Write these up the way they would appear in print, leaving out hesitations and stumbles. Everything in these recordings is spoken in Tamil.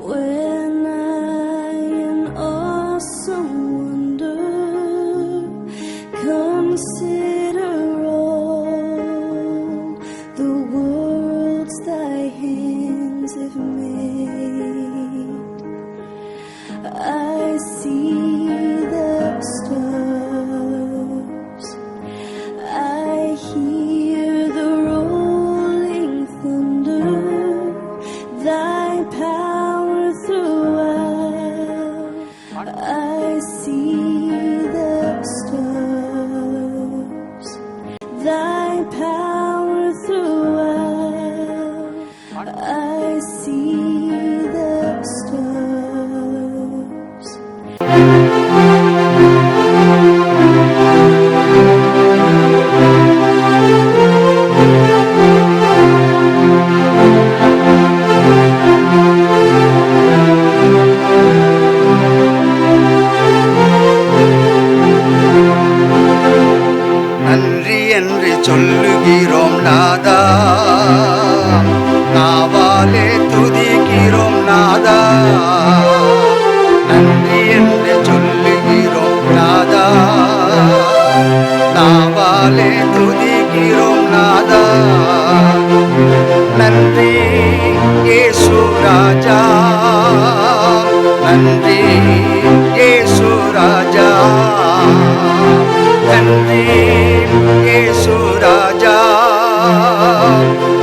when I in awesome wonder consider all the worlds thy hands have made. I see the stars, I hear the rolling thunder, thy power throughout. I see the stars, thy power throughout. I see the stars. நன்றி என்று சொல்லுகிறோம் நாதா, நாவாலே துதிக்கிறோம் நாதா. நன்றி என்று சொல்லுகிறோம் நாதா, நாவாலே துதிக்கிறோம் நாதா. நன்றி இயேசு ராஜா, நன்றி இயேசு ராஜா, நன்றி இயேசு ராஜா,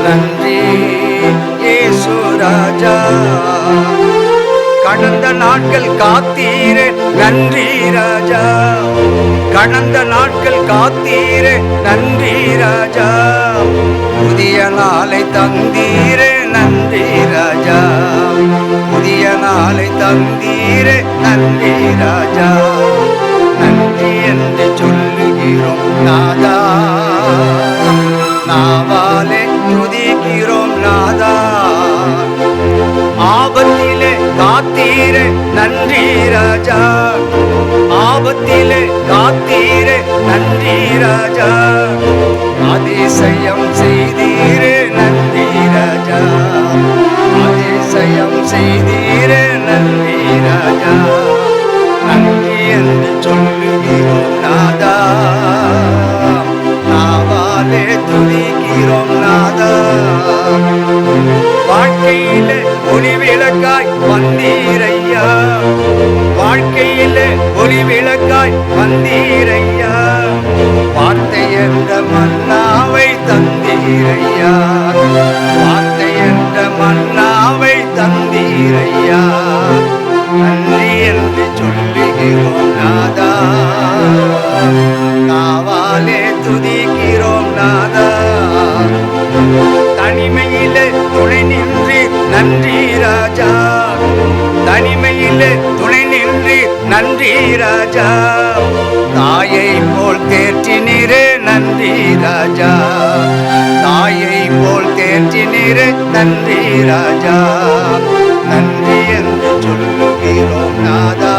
நன்றி இயேசு ராஜா. கடந்த நாட்கள் காத்தீரே நன்றி ராஜா, கடந்த நாட்கள் காத்தீரே நன்றி ராஜா. புதிய நாளை தந்தீரே நன்றி ராஜா, புதிய நாளை தந்தீரே நன்றி ராஜா. நன்றி என்று சொல்லுகிறோம் நாதா, நாவாலே துதிக்கிறோம் நாதா. ஆபத்திலே காத்தீரே நன்றி ராஜா, ஆபத்திலே காத்தீரே நன்றி ராஜா. அதிசயம் செய்தீரே நன்றி ராஜா, அதிசயம் செய்தீரே நன்றி ராஜா. நன்றி என்று சொல்லுகிறோம் நாதா, நாவாலே துதிக்கிறோம் நாதா. வாழ்க்கையிலே ஒளி விளக்காய் வந்தீரையா, வாழ்க்கையிலே ஒளி விளக்காய் வந்தீரையா. வார்த்தை என்ற மன்னாவை தந்தீரையா, வார்த்தை என்ற மன்னாவை தந்தீரையா. நன்றி என்று சொல்லுகிறோம் நாதா, நாவாலே துதிக்கிறோம் நாதா. தனிமையிலே துணை நின்று நன்றி ராஜா, தனிமையிலே துணை நின்று நன்றி ராஜா. தாயை போல் தேற்றினீரே நன்றி ராஜா, தாயை போல் தேற்றினீரே நன்றி ராஜா. நன்றி என்று சொல்லுகிறோம் நாதா,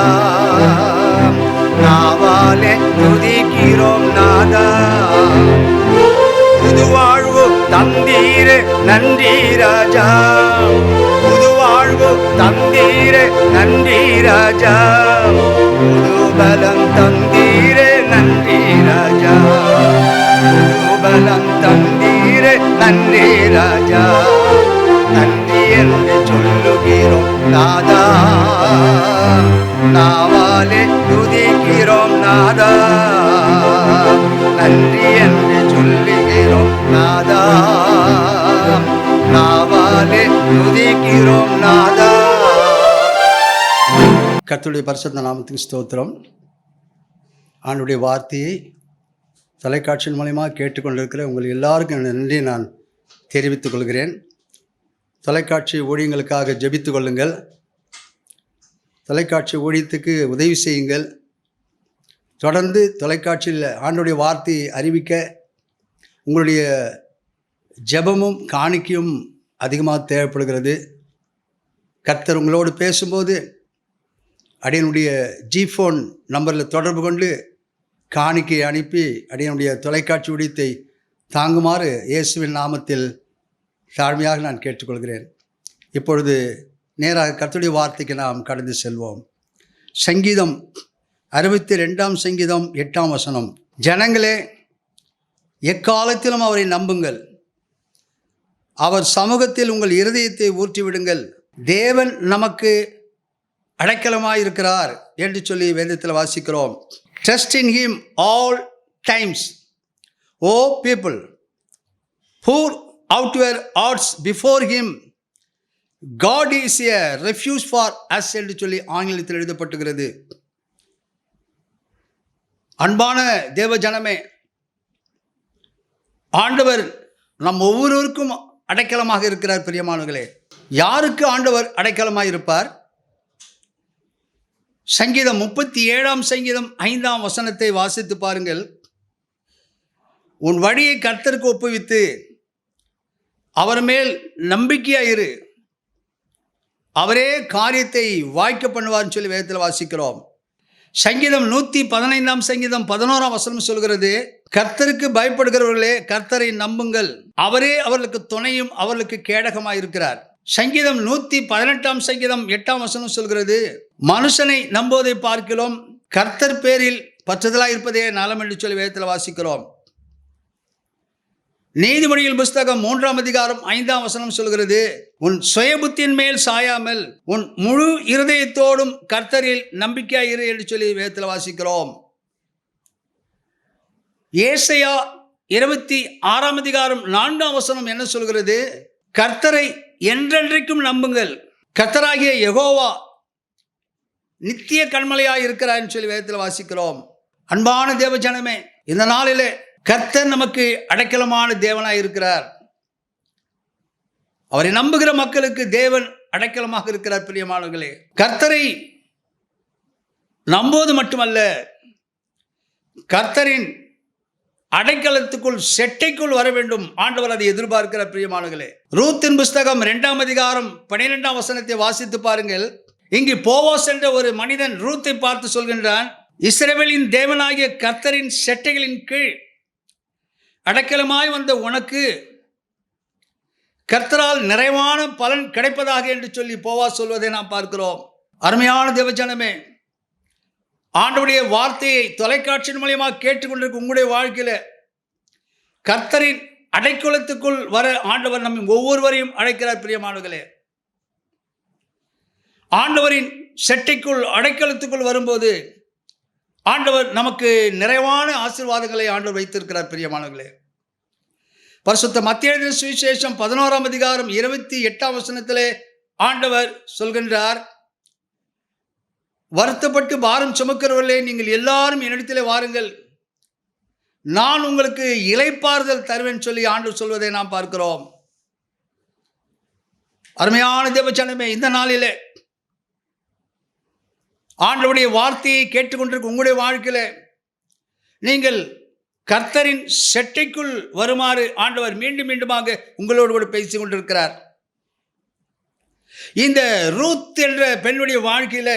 நாவாலே துதிக்கிறோம் நாதா. புது வாழ்வு தந்தீரே நன்றி ராஜா, புது வாழ்வு தந்தீரே நன்றி ராஜா. புது பலம் தந்தீரே நன்றி ராஜா, புது பலம் தந்தீரே நன்றி ராஜா. நன்றி என்று சொல்லுகிறோம் நாதா, நாவாலே துதிக்கிறோம் நாதா. நன்றி என்று சொல்லுகிறோம் நாதா, நாவாலே துதிக்கிறோம் நாதா. கர்த்தருடைய பரிசுத்த நாமத்துக்கு ஸ்தோத்திரம். ஆண்டுடைய வார்த்தையை தொலைக்காட்சியின் மூலமாக கேட்டுக்கொண்டிருக்கிற உங்கள் எல்லாருக்கும் நன்றி நான் தெரிவித்துக் கொள்கிறேன். தொலைக்காட்சி ஊழியங்களுக்காக ஜெபித்து கொள்ளுங்கள், தொலைக்காட்சி ஊழியத்துக்கு உதவி செய்யுங்கள். தொடர்ந்து தொலைக்காட்சியில் ஆண்டுடைய வார்த்தையை அறிவிக்க உங்களுடைய ஜெபமும் காணிக்கையும் அதிகமாக தேவைப்படுகிறது. கர்த்தர் உங்களோடு பேசும்போது அடியனுடைய ஜிஃபோன் நம்பரில் தொடர்பு கொண்டு காணிக்கை அனுப்பி அடியனுடைய தொலைக்காட்சி ஊழியத்தை தாங்குமாறு இயேசுவின் நாமத்தில் தாழ்மையாக நான் கேட்டுக்கொள்கிறேன். இப்பொழுது நேராக கர்த்தருடைய வார்த்தைக்கு நாம் கடந்து செல்வோம். சங்கீதம் 62 சங்கீதம் 8 வசனம். ஜனங்களே, எக்காலத்திலும் அவரை நம்புங்கள், அவர் சமூகத்தில் உங்கள் இருதயத்தை ஊற்றிவிடுங்கள். தேவன் நமக்கு அடைக்கலமாயிருக்கிறார் என்று சொல்லி வேதத்தில் வாசிக்கிறோம். Trust in him all times, O people, pour out your hearts before him, God is a refuge for us என்று சொல்லி ஆங்கிலத்தில் எழுதப்பட்டுகிறது. அன்பான தேவ ஜனமே, ஆண்டவர் நம் ஒவ்வொருவருக்கும் அடைக்கலமாக இருக்கிறார். பிரியமானவர்களே, யாருக்கு ஆண்டவர் அடைக்கலமாக இருப்பார்? சங்கீதம் 37 சங்கீதம் 5 வசனத்தை வாசித்து பாருங்கள். உன் வழியை கர்த்தருக்கு ஒப்புவித்து அவர் மேல் நம்பிக்கையாயிரு, அவரே காரியத்தை வாய்க்க பண்ணுவார்னு சொல்லி வேதத்தில் வாசிக்கிறோம். சங்கீதம் 115 சங்கீதம் 11 வசனம் சொல்கிறது, கர்த்தருக்கு பயப்படுகிறவர்களே கர்த்தரை நம்புங்கள், அவரே அவர்களுக்கு துணையும் அவர்களுக்கு கேடகமாக இருக்கிறார். சங்கீதம் 118 சங்கீதம் 8 வசனம் சொல்கிறது, மனுஷனை நம்புவதை பார்க்கிறோம், கர்த்தர் பேரில் பற்றுதலாக இருப்பதே நலம் என்று சொல்லி வேதத்தில் வாசிக்கிறோம். நீதிமொழிகள் புஸ்தகம் 3 அதிகாரம் 5 வசனம் சொல்கிறது, உன் சுயபுத்தியின் மேல் சாயாமல் உன் முழு இருதயத்தோடும் கர்த்தரில் நம்பிக்கையாயிரு என்று சொல்லி வேதத்தில் வாசிக்கிறோம். ஏசாயா 26 அதிகாரம் 4 வசனம் என்ன சொல்கிறது? கர்த்தரை என்றென்றைக்கும் நம்புங்கள், கர்த்தராகிய யெகோவா நித்திய கண்மலையாய் இருக்கிறார் என்று சொல்லி வேதத்தில் வாசிக்கிறோம். அன்பான தேவ ஜனமே, இந்த நாளிலே கர்த்தர் நமக்கு அடைக்கலமான தேவனாய் இருக்கிறார். அவரை நம்புகிற மக்களுக்கு தேவன் அடைக்கலமாக இருக்கிறார். பிரியமானவர்களே, கர்த்தரை நம்புவது மட்டுமல்ல, கர்த்தரின் அடைக்கலத்துக்குள் செட்டைக்குள் வர வேண்டும். ஆண்டவர் அதை எதிர்பார்க்கிறார். பிரியமானவர்களே, ரூத்தின் புஸ்தகம் 2 அதிகாரம் 12 வசனத்தை வாசித்து பாருங்கள். இங்கு போவாஸ் என்ற ஒரு மனிதன் ரூத்தை பார்த்து சொல்கின்றான், இஸ்ரவேலின் தேவனாகிய கர்த்தரின் செட்டைகளின் கீழ் அடைக்கலமாய் வந்த உனக்கு கர்த்தரால் நிறைவான பலன் கிடைப்பதாக என்று சொல்லி போவாஸ் சொல்வதை நாம் பார்க்கிறோம். அருமையான தேவஜனமே, ஆண்டவருடைய வார்த்தையை தொலைக்காட்சியின் மூலமாக கேட்டுக்கொண்டிருக்கும் உங்களுடைய வாழ்க்கையில கர்த்தரின் அடைக்கலத்துக்குள் வர ஆண்டவர் நம்ம ஒவ்வொருவரையும் அழைக்கிறார். பிரியமானவர்களே, ஆண்டவரின் செட்டைக்குள் அடைக்கலத்துக்குள் வரும்போது ஆண்டவர் நமக்கு நிறைவான ஆசீர்வாதங்களை ஆண்டவர் வைத்திருக்கிறார். பிரியமானவர்களே, பரிசுத்த மத்தேயு எழுதின சுவிசேஷம் 11 அதிகாரம் 28 வசனத்திலே ஆண்டவர் சொல்கின்றார், வருத்தப்பட்டு பாரம் சுமக்கிறவர்களே நீங்கள் எல்லாரும் என்னிடத்திலே வாருங்கள், நான் உங்களுக்கு இளைப்பாறுதல் தருவேன் சொல்லி ஆண்டவர் சொல்வதை நாம் பார்க்கிறோம். அருமையான தேவஜனமே, இந்த நாளிலே ஆண்டவருடைய வார்த்தையை கேட்டுக்கொண்டிருக்கும் உங்களுடைய வாழ்க்கையில நீங்கள் கர்த்தரின் செட்டைக்குள் வருமாறு ஆண்டவர் மீண்டும் மீண்டுமாக உங்களோடு கூட பேசிக் கொண்டிருக்கிறார். இந்த ரூத் என்ற பெண்ணுடைய வாழ்க்கையில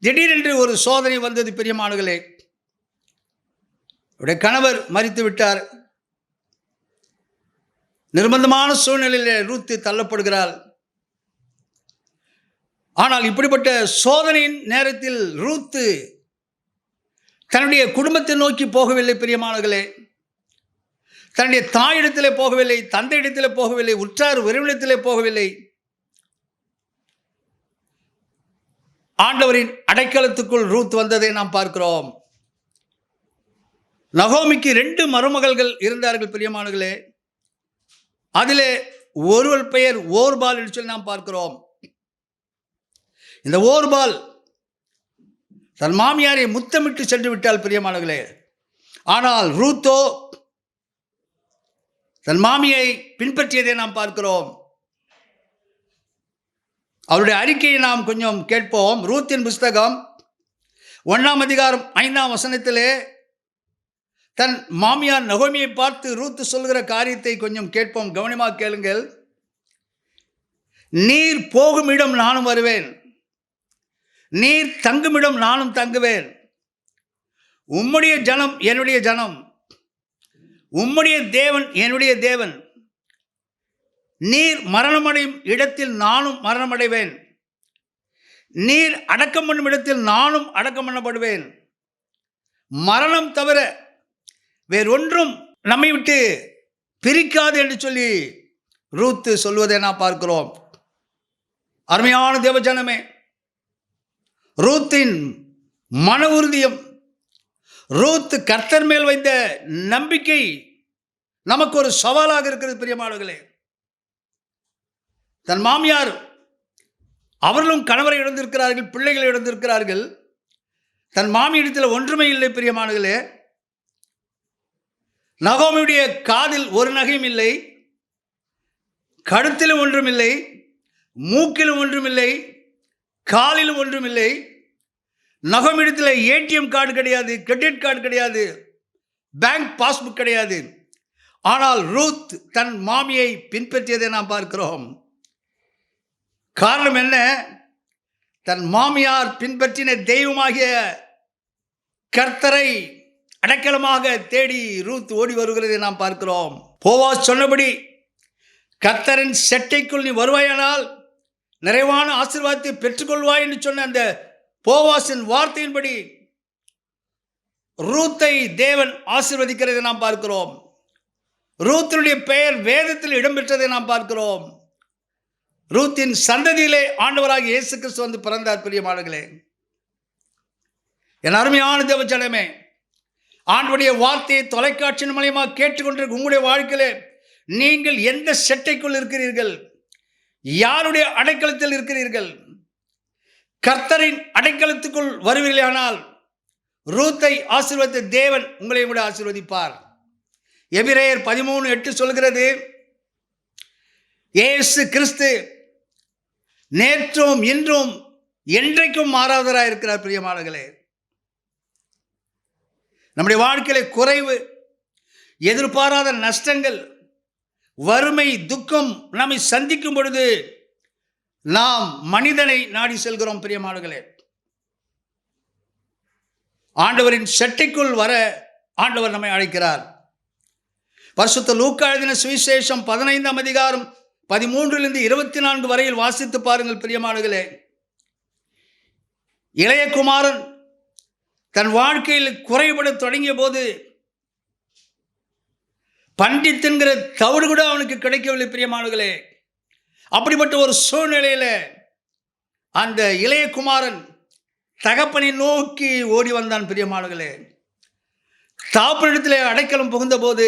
திடீரென்று ஒரு சோதனை வந்தது. பிரியமானவர்களே, அவருடைய கணவர் மரித்து விட்டார். நிர்பந்தமான சூழ்நிலையில் ரூத் தள்ளப்படுகிறாள். ஆனால் இப்படிப்பட்ட சோதனையின் நேரத்தில் ரூத் தன்னுடைய குடும்பத்தை நோக்கி போகவில்லை. பிரியமானவர்களே, தன்னுடைய தாயிடத்திலே போகவில்லை, தந்தையிடத்திலே போகவில்லை, உற்றார் உறவினத்திலே போகவில்லை. ஆண்டவரின் அடைக்கலத்துக்குள் ரூத் வந்ததை நாம் பார்க்கிறோம். நகோமிக்கு 2 மருமகள்கள் இருந்தார்கள். பிரியமானவர்களே, அதிலே ஒருவர் பெயர் ஓர்பால் என்று சொல்லி நாம் பார்க்கிறோம். இந்த ஓர்பால் தன் மாமியாரை முத்தமிட்டு சென்று விட்டாள். பிரியமானவர்களே, ஆனால் ரூத்தோ தன் மாமியை பின்பற்றியதை நாம் பார்க்கிறோம். அவருடைய அறிக்கையை நாம் கொஞ்சம் கேட்போம். ரூத்தின் புஸ்தகம் 1 அதிகாரம் 5 வசனத்திலே தன் மாமியார் நகோமியை பார்த்து ரூத் சொல்கிற காரியத்தை கொஞ்சம் கேட்போம். கவனமாக கேளுங்கள். நீர் போகும் இடம் நானும் வருவேன், நீர் தங்குமிடம் நானும் தங்குவேன், உம்முடைய ஜனம் என்னுடைய ஜனம், உம்முடைய தேவன் என்னுடைய தேவன், நீர் மரணமடையும் இடத்தில் நானும் மரணமடைவேன், நீர் அடக்கம் பண்ணும் இடத்தில் நானும் அடக்கம் பண்ணப்படுவேன். மரணம் தவிர வேறொன்றும் நம்மை விட்டு பிரிக்காது என்று சொல்லி ரூத்து சொல்வதை நாம் பார்க்கிறோம். அருமையான தேவஜனமே, ரூத்தின் மன உறுதியும் ரூத் கர்த்தர் மேல் வைத்த நம்பிக்கை நமக்கு ஒரு சவாலாக இருக்கிறது. பிரியமானவர்களே, தன் மாமியார் அவர்களும் கணவரை இழந்திருக்கிறார்கள், பிள்ளைகளை இழந்திருக்கிறார்கள். தன் மாமியிடத்தில் ஒன்றுமே இல்லை. பிரியமானவர்களே, நகோமியுடைய காதில் ஒரு நகையும் இல்லை, கழுத்திலும் ஒன்றும் இல்லை, மூக்கிலும் ஒன்றும் இல்லை, காலிலும் ஒன்றும் இல்லை. நகோமியிடத்தில் ஏடிஎம் கார்டு கிடையாது, கிரெடிட் கார்டு கிடையாது, பேங்க் பாஸ்புக் கிடையாது. ஆனால் ரூத் தன் மாமியை பின்பற்றியதை நாம் பார்க்கிறோம். காரணம் என்ன? தன் மாமியார் பின்பற்றின தெய்வமாகிய கர்த்தரை அடைக்கலமாக தேடி ரூத் ஓடி வருகிறதை நாம் பார்க்கிறோம். போவாஸ் சொன்னபடி, கர்த்தரின் செட்டைக்குள் நீ வருவாயானால் நிறைவான ஆசீர்வாதத்தை பெற்றுக்கொள்வாய் என்று சொன்ன அந்த போவாசின் வார்த்தையின்படி ரூத்தை தேவன் ஆசீர்வதிக்கிறதை நாம் பார்க்கிறோம். ரூத்தினுடைய பெயர் வேதத்தில் இடம்பெற்றதை நாம் பார்க்கிறோம். ரூத்தின் சந்ததியிலே ஆண்டவராகிய இயேசு கிறிஸ்து வந்து பிறந்தார். பிரியமானவர்களே, என் அருமையான தேவஜனமே, ஆண்டவருடைய வார்த்தையை தொலைக்காட்சியின் மூலமாக கேட்டுக்கொண்டிருக்க உங்களுடைய வாழ்க்கையிலே நீங்கள் எந்த செட்டைக்குள் இருக்கிறீர்கள்? யாருடைய அடைக்கலத்தில் இருக்கிறீர்கள்? கர்த்தரின் அடைக்கலத்துக்குள் வருவீர்களானால் ரூத்தை ஆசீர்வதித்த தேவன் உங்களை கூட ஆசீர்வதிப்பார். எபிரேயர் 13:8 சொல்கிறது, இயேசு கிறிஸ்து நேற்றும் இன்றும் என்றைக்கும் மாறாதவராக இருக்கிறார். பிரியமானவர்களே, நம்முடைய வாழ்க்கையில குறைவு, எதிர்பாராத நஷ்டங்கள், வறுமை, துக்கம் நம்மை சந்திக்கும் பொழுது நாம் மனிதனை நாடி செல்கிறோம். பிரியமானவர்களே, ஆண்டவரின் செட்டைக்குள் வர ஆண்டவர் நம்மை அழைக்கிறார். பரிசுத்த லூக்கா எழுதின சுவிசேஷம் 15ஆம் அதிகாரம் 13 24 வரையில் வாசித்து பாருங்கள். பிரியமானவர்களே, இளைய குமாரன் தன் வாழ்க்கையில் குறைபட தொடங்கிய போது பண்டித்தின்கிற தவிடு கூட அவனுக்கு கிடைக்கவில்லை. பிரியமானவர்களே, அப்படிப்பட்ட ஒரு சூழ்நிலையில் அந்த இளைய குமாரன் தகப்பனை நோக்கி ஓடி வந்தான். பிரியமானவர்களே, தகப்பனிடத்தில் அடைக்கலம் புகுந்த போது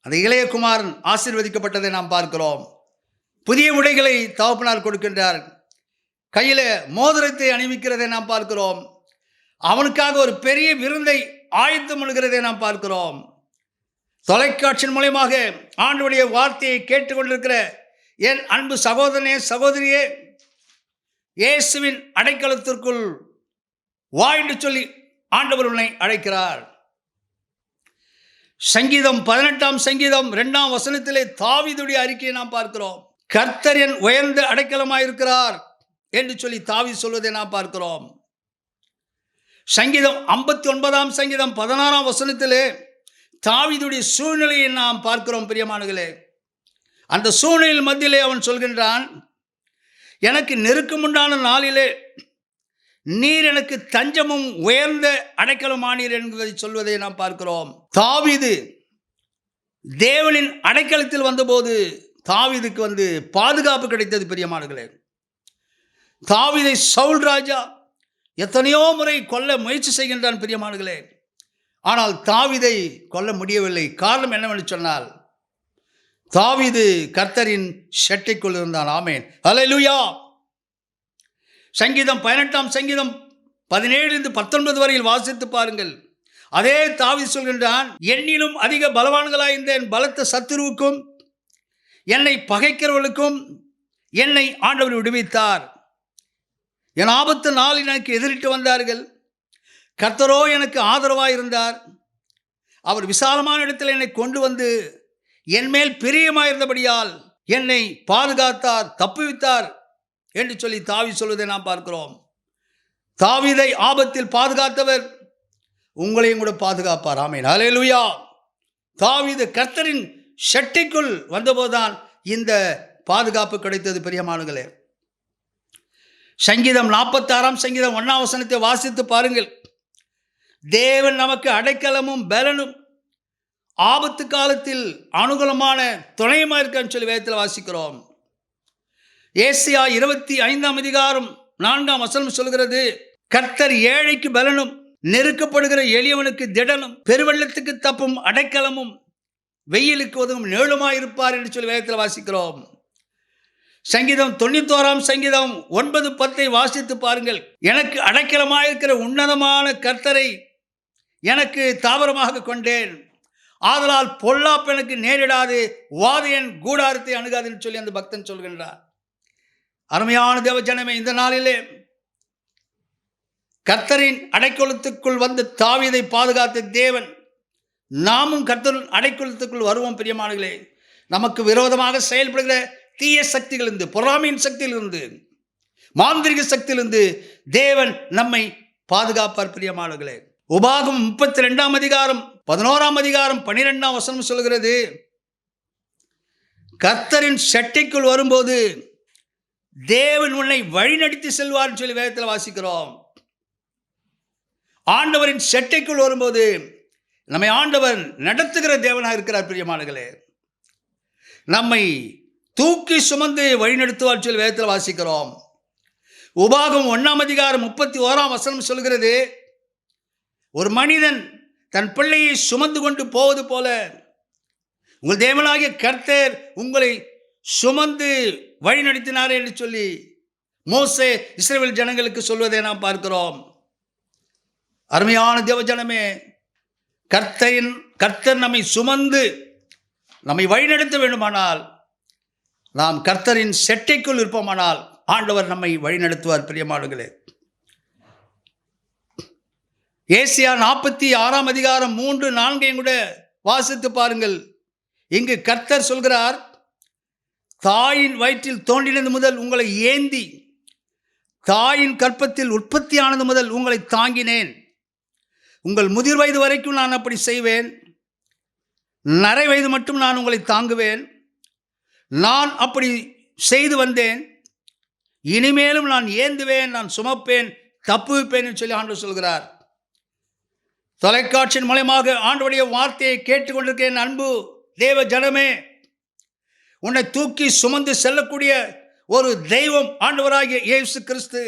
அந்த இளைய குமாரன் ஆசீர்வதிக்கப்பட்டதை நாம் பார்க்கிறோம். புதிய உடைகளை தகப்பனார் கொடுக்கின்றார், கையில் மோதிரத்தை அணிவிக்கிறதை நாம் பார்க்கிறோம். அவனுக்காக ஒரு பெரிய விருந்தை ஆயத்தம் பண்ணுகிறதை நாம் பார்க்கிறோம். தொலைக்காட்சியின் மூலமாக ஆண்டவருடைய வார்த்தையை கேட்டுக்கொண்டிருக்கிற என் அன்பு சகோதரனே, சகோதரியே, இயேசுவின் அடைக்கலத்திற்குள் வா என்று சொல்லி ஆண்டவர் உன்னை அழைக்கிறார். சங்கீதம் 18ஆம் சங்கீதம் 2ஆம் வசனத்திலே தாவீதுடைய அறிக்கையை நாம் பார்க்கிறோம். கர்த்தர் என் உயர்ந்த அடைக்கலமாயிருக்கிறார் என்று சொல்லி தாவீது சொல்வதை நாம் பார்க்கிறோம். சங்கீதம் 59ஆம் சங்கீதம் 16ஆம் வசனத்திலே தாவீதுடைய சூழ்நிலையை நாம் பார்க்கிறோம். பிரியமானவர்களே, அந்த சூழ்நிலையில் மத்தியிலே அவன் சொல்கின்றான், எனக்கு நெருக்கமுண்டான நாளிலே நீர் எனக்கு தஞ்சமும் உயர்ந்த அடைக்கலமானீர் என்பதை சொல்வதை நாம் பார்க்கிறோம். தாவீது தேவனின் அடைக்கலத்தில் வந்தபோது தாவீதுக்கு பாதுகாப்பு கிடைத்தது. பிரியமானவர்களே, தாவீதை சவுல் ராஜா எத்தனையோ முறை கொல்ல முயற்சி செய்கின்றான். பிரியமானவர்களே, ஆனால் தாவீதை கொல்ல முடியவில்லை. காரணம் என்னவென்று சொன்னால், தாவீது கர்த்தரின் செட்டைக்குள் இருந்தான். ஆமென், அல்லேலூயா. சங்கீதம் 18ஆம் சங்கீதம் 17-19 வரையில் வாசித்து பாருங்கள். அதே தாவீது சொல்கின்றான், என்னிலும் அதிக பலவான்களாயிருந்த என் பலத்த சத்துருவுக்கும் என்னை பகைக்கிறவர்களுக்கும் என்னை ஆண்டவர் விடுவித்தார். என் ஆபத்து நாளில் எனக்கு எதிரிட்டு வந்தார்கள், கர்த்தரோ எனக்கு ஆதரவாக இருந்தார். அவர் விசாலமான இடத்தில் என்னை கொண்டு வந்து என் மேல் பிரியமாயிருந்தபடியால் என்னை பாதுகாத்தார், தப்புவித்தார் என்று சொல்லி தாவீது சொல்வதை நாம் பார்க்கிறோம். தாவீதை ஆபத்தில் பாதுகாத்தவர் உங்களையும் கூட பாதுகாப்பார். ஆமென், அல்லேலூயா. தாவீது கர்த்தரின் செட்டைக்குள் வந்தபோதுதான் இந்த பாதுகாப்பு கிடைத்தது பிரியமானங்களே. சங்கீதம் 46 சங்கீதம் 1 வசனத்தை வாசித்து பாருங்கள். தேவன் நமக்கு அடைக்கலமும் பலனும் ஆபத்து காலத்தில் அனுகூலமான துணையுமா இருக்கான்னு சொல்லி வேதத்தில் வாசிக்கிறோம். ஏசாயா 25 4 வசனம் சொல்கிறது, கர்த்தர் ஏழைக்கு பலனும் நெருக்கப்படுகிற எளியவனுக்கு திடனும் பெருவெள்ளத்துக்கு தப்பும் அடைக்கலமும் வெயிலுக்கு உதவும் நிழலுமாயிருப்பார் என்று சொல்லி வேதத்தில் வாசிக்கிறோம். சங்கீதம் 91 சங்கீதம் 9-10 வாசித்து பாருங்கள். எனக்கு அடைக்கலமாயிருக்கிற உன்னதமான கர்த்தரை எனக்கு தாவரமாக கொண்டேன், ஆதலால் பொல்லாப்பு எனக்கு நேரிடாது, வாதையன் கூடாரத்தை அணுகாது என்று சொல்லி அந்த பக்தன் சொல்கின்றார். அருமையான தேவ ஜனமே, இந்த நாளிலே கர்த்தரின் அடைக்கலத்துக்குள் வந்து தாவீதை பாதுகாத்த தேவன், நாமும் கர்த்தரின் அடைக்கலத்துக்குள் வருவோம். பிரியமானங்களே, நமக்கு விரோதமாக செயல்படுகிற தீய சக்திகளிலிருந்து, பொறாமையின் சக்தியிலிருந்து, மாந்திரிக சக்தியிலிருந்து தேவன் நம்மை பாதுகாப்பார். பிரியமானங்களே, உபாகமம் 32 11 12 வசனம் சொல்கிறது, கர்த்தரின் சட்டைக்குள் வரும்போது தேவன் உன்னை வழிநடத்தி செல்வார் சொல்லி வேதத்தில் வாசிக்கிறோம். ஆண்டவரின் சட்டைக்குள் வரும்போது நம்மை ஆண்டவர் நடத்துகிற தேவனாக இருக்கிறார். பிரியமானங்களே, நம்மை தூக்கி சுமந்து வழிநடத்துவார் சொல்லி வேதத்தில் வாசிக்கிறோம். உபாகமம் 1 31 வசனம் சொல்கிறது, ஒரு மனிதன் தன் பிள்ளையை சுமந்து கொண்டு போவது போல உங்கள் தேவனாகிய கர்த்தர் உங்களை சுமந்து வழி நடத்தினார் என்று சொல்லி மோசே இஸ்ரவேல் ஜனங்களுக்கு சொல்வதை நாம் பார்க்கிறோம். அருமையான தேவ ஜனமே, கர்த்தர் நம்மை சுமந்து நம்மை வழிநடத்த வேண்டுமானால், நாம் கர்த்தரின் செட்டைக்குள் இருப்போமானால் ஆண்டவர் நம்மை வழிநடத்துவார். பிரியமானங்களே, ஏசாயா 46 3 4 கூட வாசித்து பாருங்கள். இங்கு கர்த்தர் சொல்கிறார், தாயின் வயிற்றில் தோன்றினது முதல் உங்களை ஏந்தி, தாயின் கற்பத்தில் உற்பத்தியானது முதல் உங்களை தாங்கினேன். உங்கள் முதிர் வயது வரைக்கும் நான் அப்படி செய்வேன், நரை வயது மட்டும் நான் உங்களை தாங்குவேன். நான் அப்படி செய்து வந்தேன், இனிமேலும் நான் ஏந்துவேன், நான் சுமப்பேன், தப்புவிப்பேன் சொல்லி ஆண்டவர் சொல்கிறார். தொலைக்காட்சியின் மூலமாக ஆண்டவருடைய வார்த்தையை கேட்டுக்கொண்டிருக்கேன் அன்பு தேவ ஜனமே, உன்னை தூக்கி சுமந்து செல்லக்கூடிய ஒரு தெய்வம் ஆண்டவராகிய இயேசு கிறிஸ்து.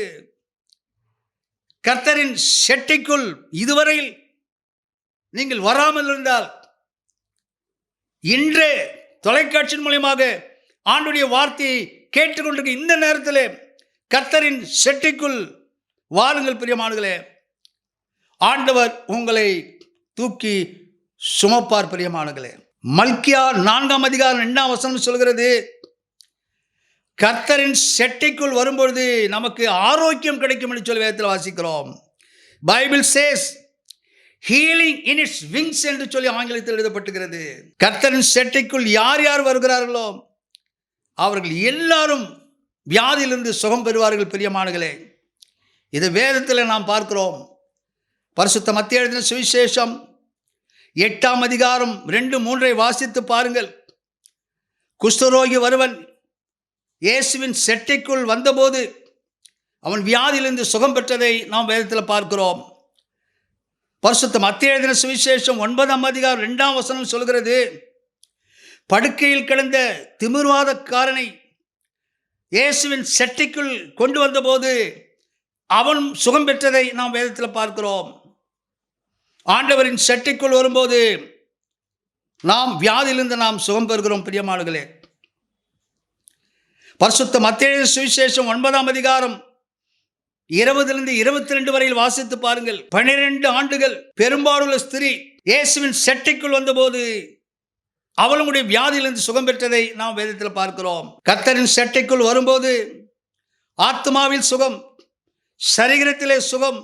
கர்த்தரின் செட்டைக்குள் இதுவரையில் நீங்கள் வராமல் இருந்தால், இன்றே தொலைக்காட்சியின் மூலமாக ஆண்டவருடைய வார்த்தையை கேட்டுக்கொண்டிருக்க இந்த நேரத்தில் கர்த்தரின் செட்டைக்குள் வாருங்கள். பிரியமானங்களே, ஆண்டவர் உங்களை தூக்கி சுமப்பார். பிரியமானங்களே, மல்கியா 4 2 வசனம் சொல்கிறது, கர்த்தரின் செட்டைக்குள் வரும்பொழுது நமக்கு ஆரோக்கியம் கிடைக்கும் என்று சொல்லி வேதத்தில் வாசிக்கிறோம். Bible chase healing in it's wings என்று சொல்லி ஆங்கிலத்தில் எழுதப்பட்டுகிறது. கர்த்தரின் செட்டைக்குள் யார் யார் வருகிறார்களோ அவர்கள் எல்லாரும் வியாதியிலிருந்து சுகம் பெறுவார்கள். பிரியமானங்களே, இது வேதத்தில் நாம் பார்க்கிறோம். பரிசுத்த மத்திய எழுதின சுவிசேஷம் 8 2 3 வாசித்து பாருங்கள். குஷ்டரோகி ஒருவன் இயேசுவின் செட்டைக்குள் வந்தபோது அவன் வியாதியிலிருந்து சுகம் பெற்றதை நாம் வேதத்தில் பார்க்கிறோம். பரிசுத்த மத்திய எழுதின சுவிசேஷம் 9 2 வசனம் சொல்கிறது, படுக்கையில் கிடந்த திமிர்வாதக்காரனை இயேசுவின் செட்டைக்குள் கொண்டு வந்தபோது அவன் சுகம் பெற்றதை நாம் வேதத்தில் பார்க்கிறோம். ஆண்டவரின் செட்டைக்குள் வரும்போது நாம் வியாதியிலிருந்து நாம் சுகம் பெறுகிறோம். பிரியமானங்களே, பரிசுத்த மத்தேயு சுவிசேஷம் 9 20 22 வரையில் வாசித்து பாருங்கள். 12 ஆண்டுகள் பெரும்பாலுள்ள ஸ்திரீ இயேசுவின் செட்டைக்குள் வந்தபோது அவளுடைய வியாதியிலிருந்து சுகம் பெற்றதை நாம் வேதத்தில் பார்க்கிறோம். கர்த்தரின் செட்டைக்குள் வரும்போது ஆத்மாவில் சுகம், சரீரத்திலே சுகம்.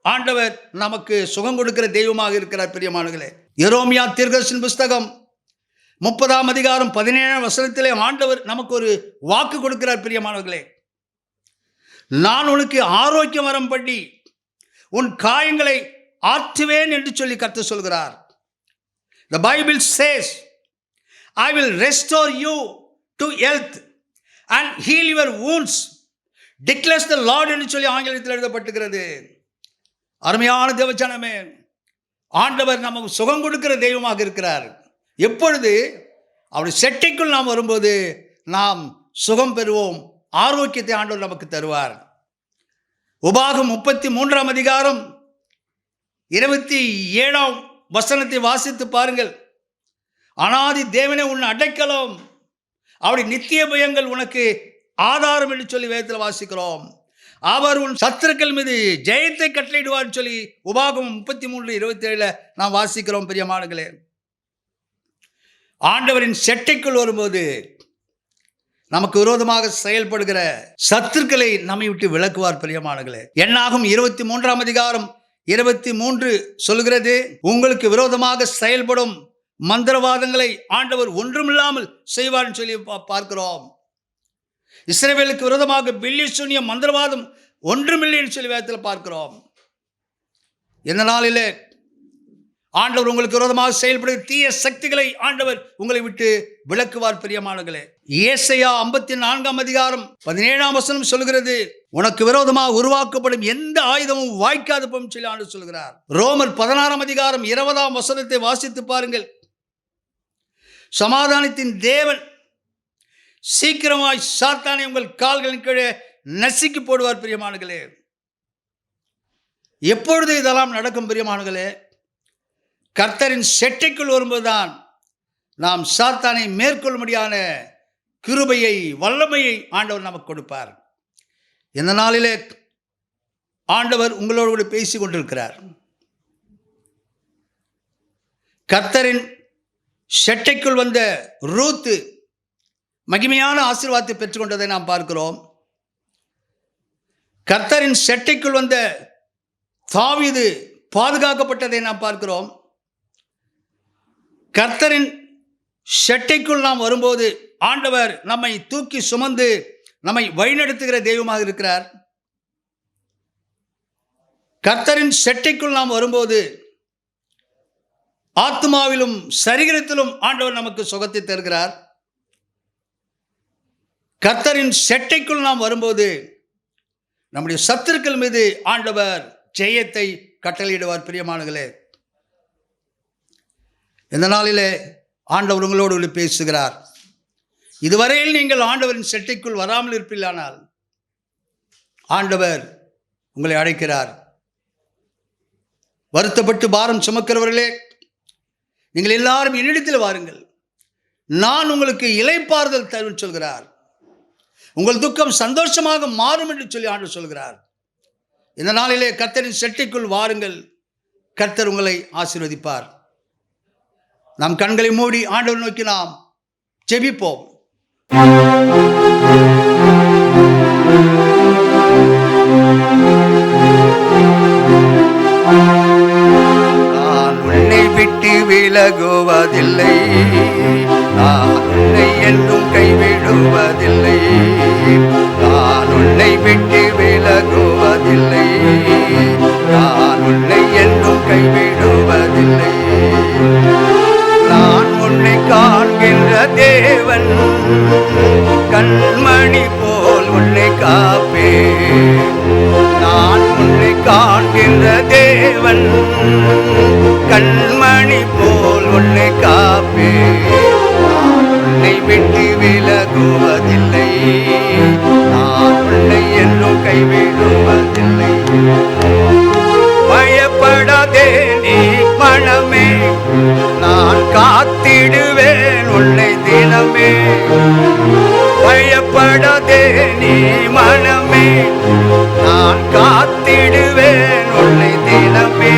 ஆண்டவர் நமக்கு சுகம் கொடுக்கிற தெய்வமாக இருக்கிறார். பிரியமானங்களே, எரேமியா தீர்க்கதரிசன புத்தகம் 30 17 வசனத்திலே ஆண்டவர் நமக்கு ஒரு வாக்கு கொடுக்கிறார். பிரியமானவர்களே, நான் உனக்கு ஆரோக்கியம் வரம் பண்ணி உன் காயங்களை ஆற்றுவேன் என்று சொல்லி கர்த்தர் சொல்கிறார். The Bible says, I will restore you to health and heal your wounds, declares the Lord என்று சொல்லி ஆங்கிலத்தில் எழுதப்பட்டிருக்கிறது. அருமையான தேவஜனமே, ஆண்டவர் நமக்கு சுகம் கொடுக்கிற தெய்வமாக இருக்கிறார். எப்பொழுது அவருடைய செட்டைக்குள் நாம் வரும்போது நாம் சுகம் பெறுவோம், ஆரோக்கியத்தை ஆண்டவர் நமக்கு தருவார். உபாகம் 33 அதிகாரம் 27 வசனத்தை வாசித்து பாருங்கள். அனாதி தேவனே உன் அடைக்கலம், அவருடைய நித்திய பயங்கள் உனக்கு ஆதாரம் என்று சொல்லி வேதத்தில் வாசிக்கிறோம். அவர் உன் சத்துருக்கள் மீது ஜெயத்தை கட்டளையிடுவார் சொல்லி உபாகம் 33:27 நாம் வாசிக்கிறோம். பிரியமானங்களே, ஆண்டவரின் செட்டைக்குள் வரும்போது நமக்கு விரோதமாக செயல்படுகிற சத்துருக்களை நம்மை விட்டு விலக்குவார். பிரியமானங்களே, என்னாகும் 23 அதிகாரம் 23 சொல்கிறது, உங்களுக்கு விரோதமாக செயல்படும் மந்திரவாதங்களை ஆண்டவர் ஒன்றுமில்லாமல் செய்வார் சொல்லி பார்க்கிறோம். இஸ்ரவேலுக்கு விரோதமாக பில்லி சூனிய மந்திரவாதம் ஒன்றுமில்லை என்று சொல்லி வேதத்தில் பார்க்கிறோம். இந்த நாளிலே ஆண்டவர் உங்களுக்கு விரோதமாக செயல்படும் தீய சக்திகளை ஆண்டவர் உங்களை விட்டு விலக்குவார். பிரியமானங்களே, ஏசாயா 54 அதிகாரம் 17 வசனம் சொல்கிறது, உனக்கு விரோதமாக உருவாக்கப்படும் எந்த ஆயுதமும் வாய்க்காது போகும் சொல்லி ஆண்டவர் சொல்கிறார். ரோமர் 16 அதிகாரம் 20 வசனத்தை வாசித்து பாருங்கள். சமாதானத்தின் தேவன் சீக்கிரமாய் சாத்தானை உங்கள் கால்களின் கீழே நசுக்கி போடுவார். பிரியமானங்களே, எப்பொழுது இதெல்லாம் நடக்கும்? பிரியமானங்களே, கர்த்தரின் செட்டைக்குள் வரும்போதுதான் நாம் சாத்தானை மேற்கொள்ளும்படியான கிருபையை வல்லமையை ஆண்டவர் நமக்கு கொடுப்பார். இந்த நாளிலே ஆண்டவர் உங்களோடு கூட பேசி கொண்டிருக்கிறார். கர்த்தரின் செட்டைக்குள் வந்த ரூத்து மகிமையான ஆசீர்வாதத்தை பெற்றுக்கொண்டதை நாம் பார்க்கிறோம். கர்த்தரின் செட்டைக்குள் வந்த தாவீது பாதுகாக்கப்பட்டதை நாம் பார்க்கிறோம். கர்த்தரின் செட்டைக்குள் நாம் வரும்போது ஆண்டவர் நம்மை தூக்கி சுமந்து நம்மை வழிநடத்துகிற தெய்வமாக இருக்கிறார். கர்த்தரின் செட்டைக்குள் நாம் வரும்போது ஆத்மாவிலும் சரீரத்திலும் ஆண்டவர் நமக்கு சுகத்தை தருகிறார். கர்த்தரின் செட்டைக்குள் நாம் வரும்போது நம்முடைய சத்துருக்கள் மீது ஆண்டவர் ஜெயத்தை கட்டளையிடுவார். பிரியமானங்களே, இந்த நாளிலே ஆண்டவர் உங்களோடு பேசுகிறார். இதுவரையில் நீங்கள் ஆண்டவரின் செட்டைக்குள் வராமல் இருப்பீர்களானால் ஆண்டவர் உங்களை அழைக்கிறார். வருத்தப்பட்டு பாரம் சுமக்கிறவர்களே, நீங்கள் எல்லாரும் என்னிடத்தில் வாருங்கள், நான் உங்களுக்கு இளைப்பாறுதல் தருவேன் சொல்கிறார். உங்கள் துக்கம் சந்தோஷமாக மாறும் என்று சொல்லி ஆண்டவர் சொல்கிறார். இந்த நாளிலே கர்த்தரின் செட்டைக்குள் வாருங்கள், கர்த்தர் உங்களை ஆசீர்வதிப்பார். நாம் கண்களை மூடி ஆண்டவர் நோக்கி நாம் ஜெபிப்போம். நான் உன்னை விட்டு விலகுவதில்லை, நான் உன்னை என்றும் கைவிடுவதில்லை. நான் உன்னை விட்டு விலகுவதில்லை, நான் உன்னை என்றும் கைவிடுவதில்லை. நான் உன்னை காண்கின்ற தேவன், கண்மணி போல் உன்னை காப்பே. நான் உன்னை காண்கின்ற தேவன், கண்மணி போல் உன்னை காப்பே. நான் உன்னை விட்டு விலகுவதில்லை, நான் உன்னை என்றும் கைவிடுவதில்லை. பயப்படாதே நீ மனமே, நான் காத்திடுவேன் உன்னை தினமே. பயப்படாதே நீ மனமே, நான் காத்திடுவேன் உன்னை தினமே.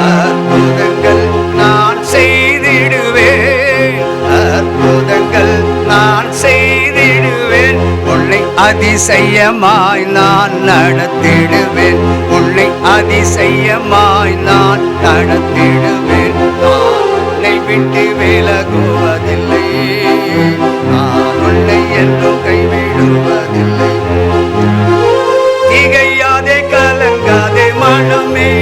அற்புதங்கள் நான் செய்திடுவேன், அற்புதங்கள் நான் செய்திடுவேன். உன்னை அதிசயமாய் நான் நடத்திடுவேன், உன்னை அதிசயமாய் நான் நடத்திடுவேன். நான் உன்னை விட்டு விலகுவதில்லை, நான் உன்னை என்றும் கைவிடுவதில்லை. திகையாதே கலங்காதே மனமே,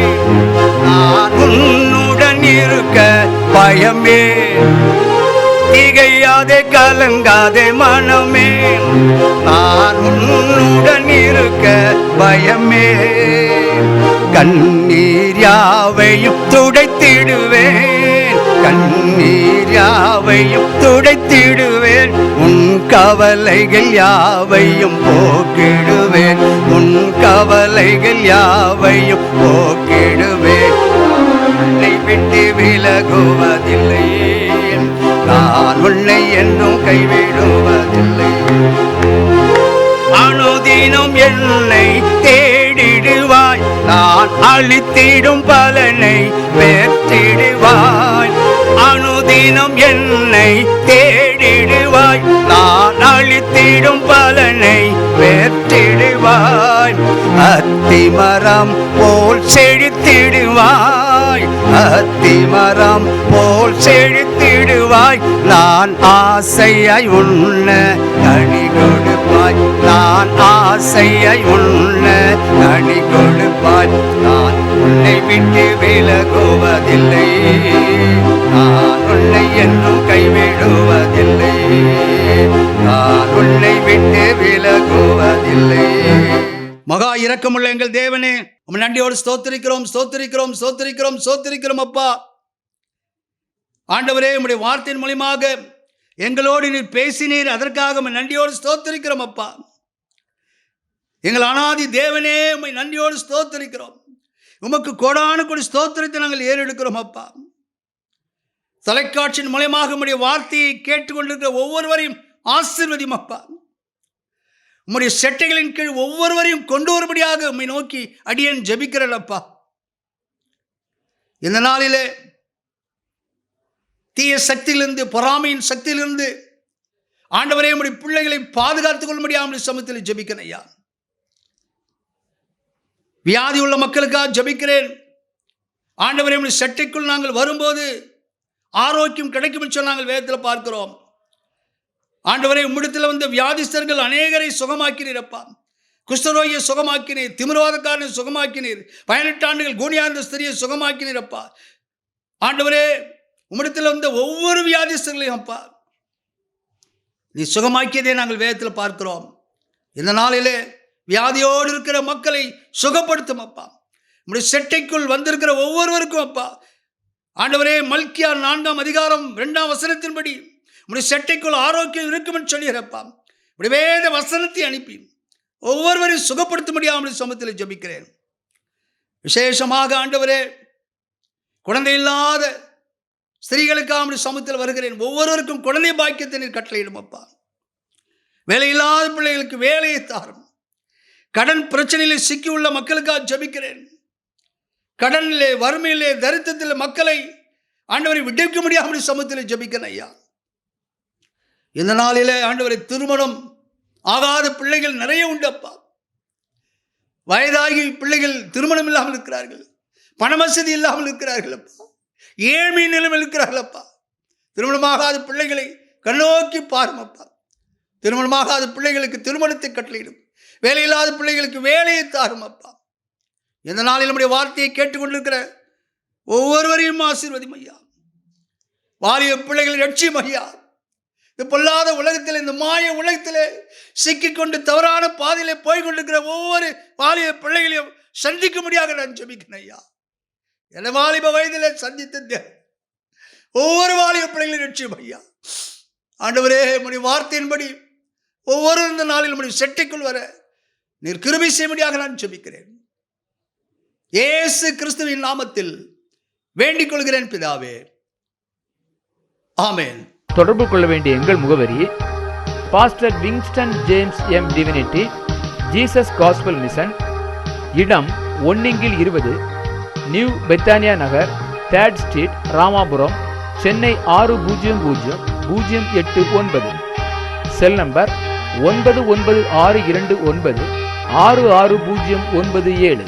நான் உன்னுடன் இருக்க பயமே. திகையாதே கலங்காதே மனமே, நான் உன்னுடன் இருக்க பயமே. கண்ணீர் யாவையும் துடைத்திடுவேன், கண்ணீர் யாவையும் துடைத்திடுவேன். உன் கவலைகள் யாவையும் போக்கிடுவேன், உன் கவலைகள் யாவையும் போக்கிடுவேன். உன்னை விட்டு விலகுவதில்லை, நான் உன்னை என்றும் கைவிடுவதில்லை. அனுதினம் என்னை தேடிடுவாய், நான் அளித்திடும் பலனை பெற்றிடுவாய். அனுதினம் என்னை தேடிடுவாய், நான் அளித்திடும் பலனை பெற்றிடுவாய். அத்திமரம் போல் செழித்திடுவாய், அத்திமரம் போல் செழித்திடுவாய். நான் ஆசையாய் உண்ண கனி கொடுப்பாய், நான் ஆசையாய் உண்ண கனி கொடுப்பாய். நான் உன்னை விட்டு விலகுவதில்லை, நான் உன்னை என்றும் கைவிடுவதில்லை, நான் உன்னை விட்டு விலகுவதில்லை. மகா இரக்கமுள்ள எங்கள் தேவனே, உம்மை நன்றியோடு ஸ்தோத்திரிக்கிறோம், ஸ்தோத்திரிக்கிறோம், ஸ்தோத்திரிக்கிறோம், ஸ்தோத்திரிக்கிறோம் அப்பா. ஆண்டவரே, உம்முடைய வார்த்தையின் மூலமாக எங்களோடு நீர் பேசினீர், அதற்காக உம்மை நன்றியோடு ஸ்தோத்திரிக்கிறோம் அப்பா. எங்கள் அனாதி தேவனே, உம்மை நன்றியோடு ஸ்தோத்திரிக்கிறோம். உமக்கு கோடானு கோடி ஸ்தோத்திரத்தை நாங்கள் ஏறெடுக்கிறோம் அப்பா. தொலைக்காட்சியின் மூலமாக உம்முடைய வார்த்தையை கேட்டுக்கொண்டிருக்கிற ஒவ்வொருவரையும் ஆசீர்வதியும் அப்பா. உம்முடைய செட்டைகளின் கீழ் ஒவ்வொருவரையும் கொண்டு வரும்படியாக உம்மை நோக்கி அடியேன் ஜெபிக்கிறேன் அப்பா. இந்த நாளிலே தீய சக்தியிலிருந்து, பொறாமையின் சக்தியிலிருந்து ஆண்டவரே உம்முடைய பிள்ளைகளை பாதுகாத்துக் கொள்ளும்படியாக உம்முடைய சமூகத்தில் ஜெபிக்கிறேன் ஐயா. வியாதி உள்ள மக்களுக்காக ஜெபிக்கிறேன் ஆண்டவரே. உம்முடைய சட்டைக்குள் நாங்கள் வரும்போது ஆரோக்கியம் கிடைக்கும் என்று நாங்கள் வேதத்தில் பார்க்கிறோம். ஆண்டவரே, உம்மிடத்தில் வந்த வியாதிஸ்தர்கள் அநேகரை சுகமாக்கினீரப்பா. குஷ்டரோகியை சுகமாக்கினீர், திமிர்வாதக்காரனை சுகமாக்கினீர், 18 ஆண்டுகள் கூனியா இருந்த ஸ்திரியை சுகமாக்கினீரப்பா. ஆண்டவரே, உம்மிடத்தில் வந்த ஒவ்வொரு வியாதிஸ்தர்களையும் அப்பா நீ சுகமாக்கியதை நாங்கள் வேதத்தில் பார்க்கிறோம். இந்த நாளிலே வியாதியோடு இருக்கிற மக்களை சுகப்படுத்தும் அப்பா. உம்முடைய செட்டைக்குள் வந்திருக்கிற ஒவ்வொருவருக்கும் அப்பா ஆண்டவரே, மல்கியா 4ஆம் அதிகாரம் 2ஆம் வசனத்தின்படி உம்முடைய செட்டைக்குள் ஆரோக்கியம் இருக்கும் என்று சொல்லியிருப்பா. உம்முடைய வேத வசனத்தை அனுப்பி ஒவ்வொருவரையும் சுகப்படுத்தும்படியாக உம்முடைய சமூகத்தில் ஜெபிக்கிறேன். விசேஷமாக ஆண்டவரே, குழந்தை இல்லாத ஸ்திரீகளுக்காக உம்முடைய சமூகத்தில் வருகிறேன். ஒவ்வொருவருக்கும் குழந்தை பாக்கியத்தை நீர் கட்டளையிடும் அப்பா. வேலையில்லாத பிள்ளைகளுக்கு வேலையை தாரும். கடன் பிரச்சனையிலே சிக்கியுள்ள மக்களுக்காக ஜெபிக்கிறேன். கடனிலே, வறுமையிலே, தரித்திரத்திலே மக்களை ஆண்டவரை விடுவிக்க முடியாத சமூகத்தில் ஜெபிக்கிறேன் ஐயா. இந்த நாளிலே ஆண்டவரை, திருமணம் ஆகாத பிள்ளைகள் நிறைய உண்டு அப்பா. வயதாகி பிள்ளைகள் திருமணம் இல்லாமல் இருக்கிறார்கள், பண வசதி இல்லாமல் இருக்கிறார்கள் அப்பா, ஏழ்மை நிலைமையில் இருக்கிறார்கள் அப்பா. திருமணமாகாத பிள்ளைகளை கண்ணோக்கி பாரும் அப்பா. திருமணமாகாத பிள்ளைகளுக்கு திருமணத்தை கட்டளையிடும், வேலையில்லாத பிள்ளைகளுக்கு வேலையை தாரும் அப்பா. இந்த நாளில் நம்முடைய வார்த்தையை கேட்டுக்கொண்டிருக்கிற ஒவ்வொருவரையும் ஆசீர்வதியும் ஐயா. வாலிய பிள்ளைகளை ரட்சியும் ஐயா. இந்த பொல்லாத உலகத்தில், இந்த மாய உலகத்திலே சிக்கிக்கொண்டு தவறான பாதையிலே போய்கொண்டிருக்கிற ஒவ்வொரு வாலிய பிள்ளைகளையும் சந்திக்க முடியாத நான் ஜெபிக்கிறேன் ஐயா. என வாலிப வயதிலே சந்தித்த ஒவ்வொரு வாலிய பிள்ளைகளையும் ரட்சியும் ஐயா. ஆண்டவரே, உம்முடைய வார்த்தையின்படி ஒவ்வொரு இந்த நாளில் நம்முடைய செட்டைக்குள் வர நீர் கிருபை செய்யும்படியாக நான் ஜெபிக்கிறேன். இயேசு கிறிஸ்துவின் நாமத்தில் வேண்டிக் கொள்கிறேன் பிதாவே, ஆமென். தொடர்பு கொள்ள வேண்டிய எங்கள் முகவரி: pastor Wingston James M divinity, Jesus gospel mission, இடம் 1/20, new Bethania Nagar, 3rd street, Ramapuram, Chennai 600089. Cell number 9962966097.